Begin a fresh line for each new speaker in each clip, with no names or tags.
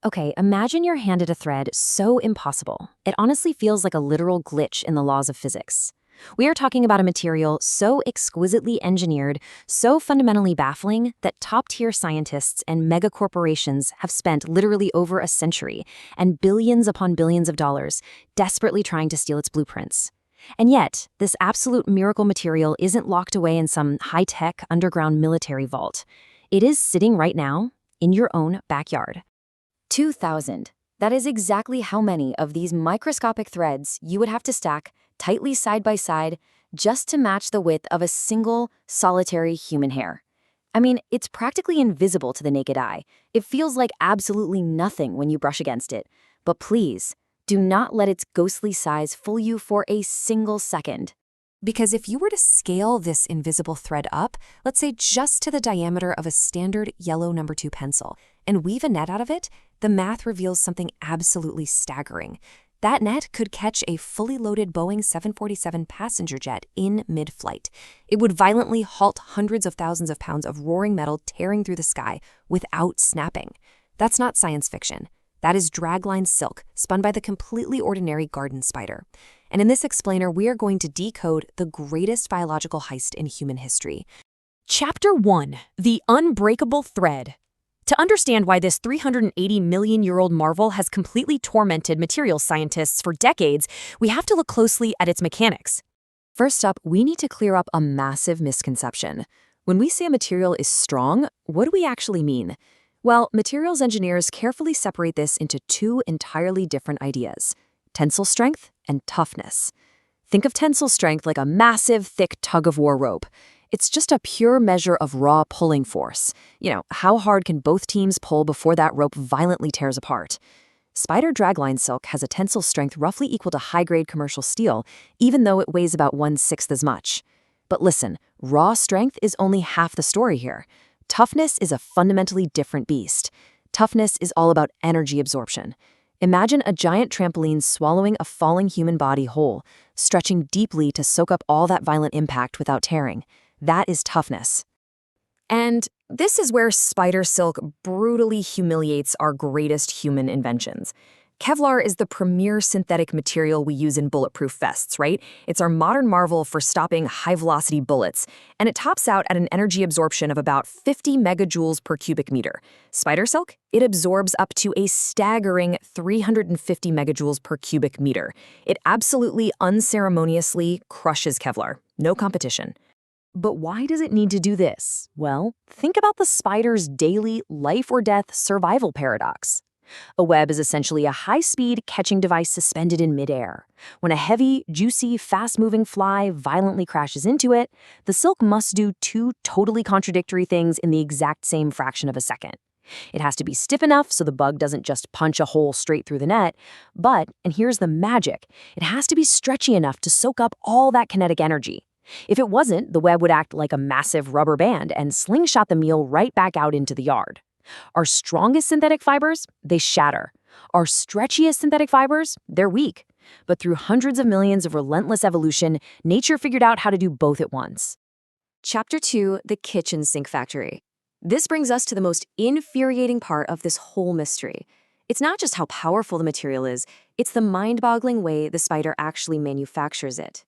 Okay, imagine you're handed a thread so impossible. It honestly feels like a literal glitch in the laws of physics. We are talking about a material so exquisitely engineered, so fundamentally baffling, that top-tier scientists and megacorporations have spent literally over a century and billions upon billions of dollars desperately trying to steal its blueprints. And yet, this absolute miracle material isn't locked away in some high-tech underground military vault. It is sitting right now in your own backyard. 2,000. That is exactly how many of these microscopic threads you would have to stack tightly side by side just to match the width of a single, solitary human hair. I mean, it's practically invisible to the naked eye. It feels like absolutely nothing when you brush against it. But please, do not let its ghostly size fool you for a single second.
Because if you were to scale this invisible thread up, let's say just to the diameter of a standard yellow number 2 pencil, and weave a net out of it, the math reveals something absolutely staggering. That net could catch a fully loaded Boeing 747 passenger jet in mid-flight. It would violently halt hundreds of thousands of pounds of roaring metal tearing through the sky without snapping. That's not science fiction. That is dragline silk spun by the completely ordinary garden spider. And in this explainer, we are going to decode the greatest biological heist in human history.
Chapter 1. The Unbreakable Thread. To understand why this 380-million-year-old marvel has completely tormented materials scientists for decades, we have to look closely at its mechanics.
First up, we need to clear up a massive misconception. When we say a material is strong, what do we actually mean? Well, materials engineers carefully separate this into two entirely different ideas: tensile strength and toughness. Think of tensile strength like a massive, thick tug-of-war rope. It's just a pure measure of raw pulling force. How hard can both teams pull before that rope violently tears apart? Spider dragline silk has a tensile strength roughly equal to high-grade commercial steel, even though it weighs about 1/6 as much. But listen, raw strength is only half the story here. Toughness is a fundamentally different beast. Toughness is all about energy absorption. Imagine a giant trampoline swallowing a falling human body whole, stretching deeply to soak up all that violent impact without tearing. That is toughness.
And this is where spider silk brutally humiliates our greatest human inventions. Kevlar is the premier synthetic material we use in bulletproof vests, right? It's our modern marvel for stopping high-velocity bullets, and it tops out at an energy absorption of about 50 megajoules per cubic meter. Spider silk, it absorbs up to a staggering 350 megajoules per cubic meter. It absolutely unceremoniously crushes Kevlar. No competition. But why does it need to do this? Well, think about the spider's daily life-or-death survival paradox. A web is essentially a high-speed catching device suspended in midair. When a heavy, juicy, fast-moving fly violently crashes into it, the silk must do two totally contradictory things in the exact same fraction of a second. It has to be stiff enough so the bug doesn't just punch a hole straight through the net, but, and here's the magic, it has to be stretchy enough to soak up all that kinetic energy. If it wasn't, the web would act like a massive rubber band and slingshot the meal right back out into the yard. Our strongest synthetic fibers, they shatter. Our stretchiest synthetic fibers, they're weak. But through hundreds of millions of relentless evolution, nature figured out how to do both at once.
Chapter 2, the kitchen sink factory. This brings us to the most infuriating part of this whole mystery. It's not just how powerful the material is, it's the mind-boggling way the spider actually manufactures it.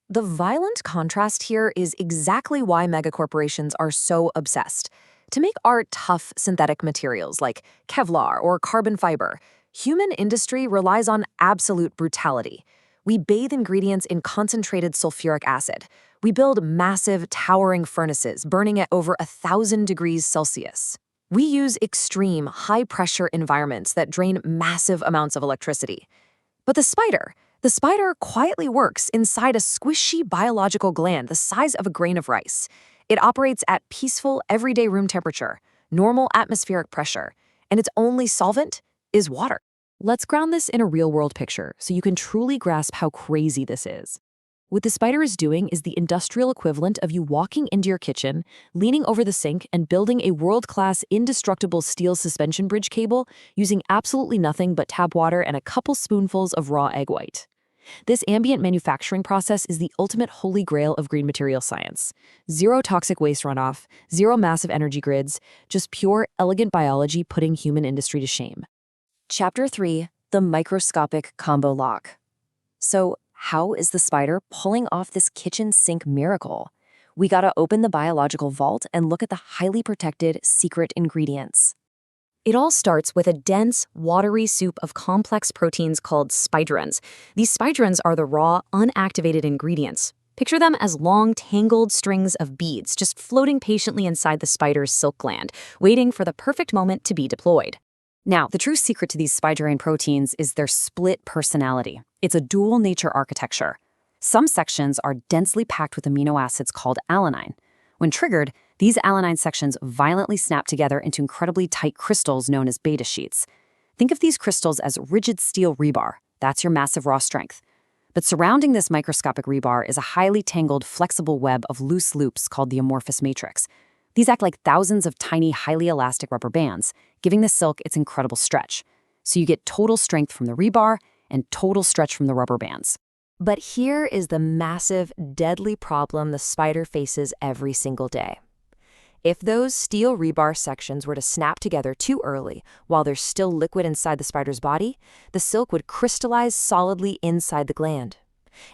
The violent contrast here is exactly why megacorporations are so obsessed. To make our tough synthetic materials like Kevlar or carbon fiber, human industry relies on absolute brutality. We bathe ingredients in concentrated sulfuric acid. We build massive, towering furnaces burning at over 1,000 degrees Celsius. We use extreme, high-pressure environments that drain massive amounts of electricity. But the spider quietly works inside a squishy biological gland the size of a grain of rice. It operates at peaceful, everyday room temperature, normal atmospheric pressure, and its only solvent is water. Let's ground this in a real-world picture so you can truly grasp how crazy this is. What the spider is doing is the industrial equivalent of you walking into your kitchen, leaning over the sink, and building a world-class, indestructible steel suspension bridge cable using absolutely nothing but tap water and a couple spoonfuls of raw egg white. This ambient manufacturing process is the ultimate holy grail of green material science. Zero toxic waste runoff, zero massive energy grids, just pure, elegant biology putting human industry to shame. Chapter 3, the microscopic combo lock. So, how is the spider pulling off this kitchen sink miracle? We gotta open the biological vault and look at the highly protected secret ingredients.
It all starts with a dense, watery soup of complex proteins called spidroins. These spidroins are the raw, unactivated ingredients. Picture them as long, tangled strings of beads just floating patiently inside the spider's silk gland, waiting for the perfect moment to be deployed.
Now, the true secret to these spidroin proteins is their split personality. It's a dual nature architecture. Some sections are densely packed with amino acids called alanine. When triggered, these alanine sections violently snap together into incredibly tight crystals known as beta sheets. Think of these crystals as rigid steel rebar. That's your massive raw strength. But surrounding this microscopic rebar is a highly tangled, flexible web of loose loops called the amorphous matrix. These act like thousands of tiny, highly elastic rubber bands, giving the silk its incredible stretch. So you get total strength from the rebar and total stretch from the rubber bands.
But here is the massive, deadly problem the spider faces every single day. If those steel rebar sections were to snap together too early while there's still liquid inside the spider's body, the silk would crystallize solidly inside the gland.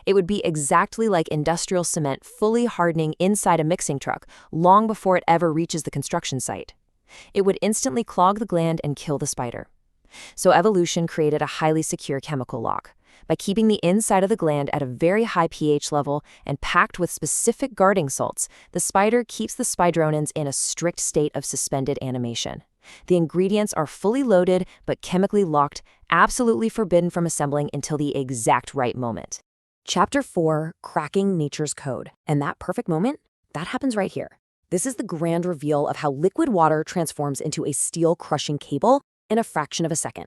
It would be exactly like industrial cement fully hardening inside a mixing truck long before it ever reaches the construction site. It would instantly clog the gland and kill the spider. So evolution created a highly secure chemical lock. By keeping the inside of the gland at a very high pH level and packed with specific guarding salts, the spider keeps the spidronins in a strict state of suspended animation. The ingredients are fully loaded but chemically locked, absolutely forbidden from assembling until the exact right moment.
Chapter 4, Cracking Nature's Code. And that perfect moment, that happens right here. This is the grand reveal of how liquid water transforms into a steel-crushing cable in a fraction of a second.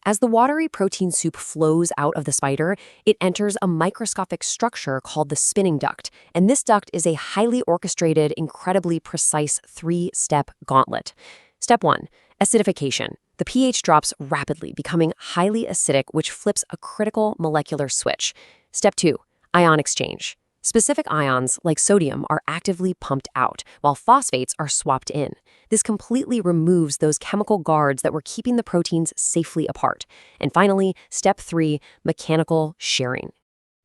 As the watery protein soup flows out of the spider, it enters a microscopic structure called the spinning duct. And this duct is a highly orchestrated, incredibly precise 3-step gauntlet. Step 1, acidification. The pH drops rapidly, becoming highly acidic, which flips a critical molecular switch. Step 2, ion exchange. Specific ions, like sodium, are actively pumped out, while phosphates are swapped in. This completely removes those chemical guards that were keeping the proteins safely apart. And finally, step 3, mechanical shearing.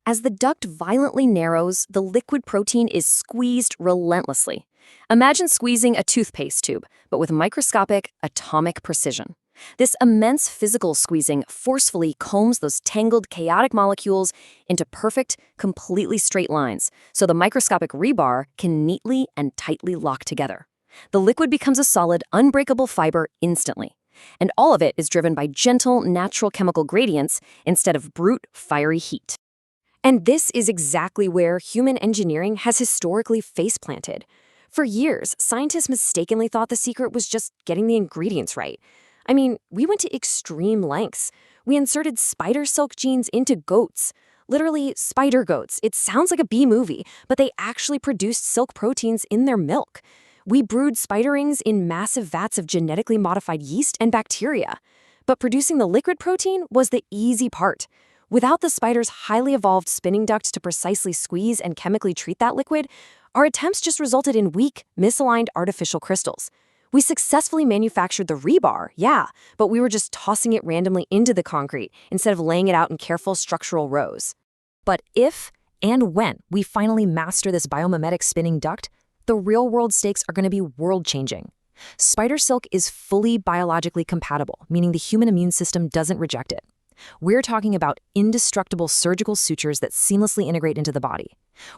As the duct violently narrows, the liquid protein is squeezed relentlessly. Imagine squeezing a toothpaste tube, but with microscopic, atomic precision. This immense physical squeezing forcefully combs those tangled, chaotic molecules into perfect, completely straight lines, so the microscopic rebar can neatly and tightly lock together. The liquid becomes a solid, unbreakable fiber instantly. And all of it is driven by gentle, natural chemical gradients instead of brute, fiery heat. And this is exactly where human engineering has historically face-planted. For years, scientists mistakenly thought the secret was just getting the ingredients right. I mean, we went to extreme lengths. We inserted spider silk genes into goats. Literally, spider goats. It sounds like a B-movie, but they actually produced silk proteins in their milk. We brewed spiderings in massive vats of genetically modified yeast and bacteria. But producing the liquid protein was the easy part. Without the spider's highly evolved spinning duct to precisely squeeze and chemically treat that liquid, our attempts just resulted in weak, misaligned artificial crystals. We successfully manufactured the rebar, yeah, but we were just tossing it randomly into the concrete instead of laying it out in careful structural rows. But if and when we finally master this biomimetic spinning duct, the real-world stakes are going to be world-changing. Spider silk is fully biologically compatible, meaning the human immune system doesn't reject it. We're talking about indestructible surgical sutures that seamlessly integrate into the body.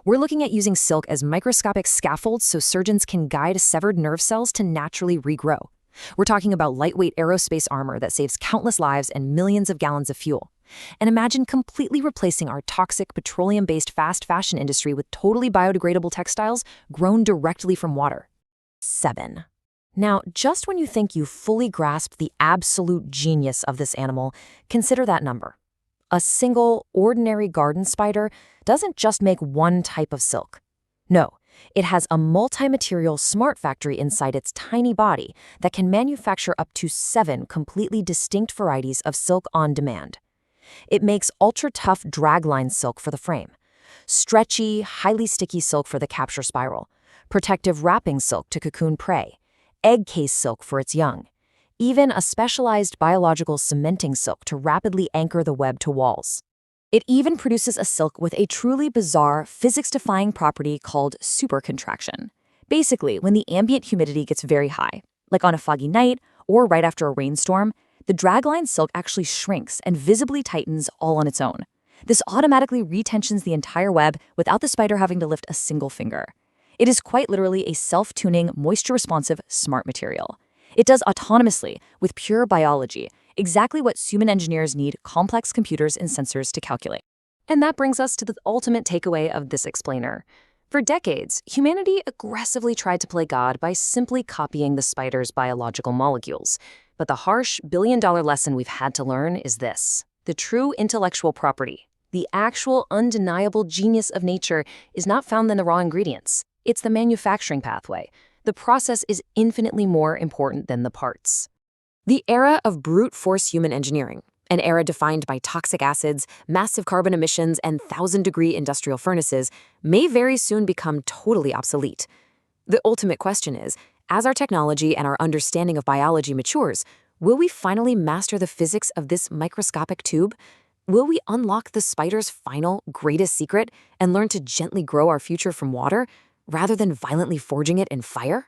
We're looking at using silk as microscopic scaffolds so surgeons can guide severed nerve cells to naturally regrow. We're talking about lightweight aerospace armor that saves countless lives and millions of gallons of fuel. And imagine completely replacing our toxic petroleum-based fast fashion industry with totally biodegradable textiles grown directly from water. 7. Now, just when you think you fully grasped the absolute genius of this animal, consider that number. A single, ordinary garden spider doesn't just make one type of silk. No, it has a multi-material smart factory inside its tiny body that can manufacture up to 7 completely distinct varieties of silk on demand. It makes ultra-tough dragline silk for the frame, stretchy, highly sticky silk for the capture spiral, protective wrapping silk to cocoon prey, egg case silk for its young, even a specialized biological cementing silk to rapidly anchor the web to walls. It even produces a silk with a truly bizarre, physics-defying property called supercontraction. Basically, when the ambient humidity gets very high, like on a foggy night or right after a rainstorm, the dragline silk actually shrinks and visibly tightens all on its own. This automatically retensions the entire web without the spider having to lift a single finger. It is quite literally a self-tuning, moisture-responsive, smart material. It does autonomously, with pure biology, exactly what human engineers need complex computers and sensors to calculate. And that brings us to the ultimate takeaway of this explainer. For decades, humanity aggressively tried to play God by simply copying the spider's biological molecules. But the harsh, billion-dollar lesson we've had to learn is this. The true intellectual property, the actual undeniable genius of nature, is not found in the raw ingredients. It's the manufacturing pathway. The process is infinitely more important than the parts. The era of brute force human engineering, an era defined by toxic acids, massive carbon emissions, and 1,000-degree industrial furnaces, may very soon become totally obsolete. The ultimate question is, as our technology and our understanding of biology matures, will we finally master the physics of this microscopic tube? Will we unlock the spider's final, greatest secret and learn to gently grow our future from water, rather than violently forging it in fire?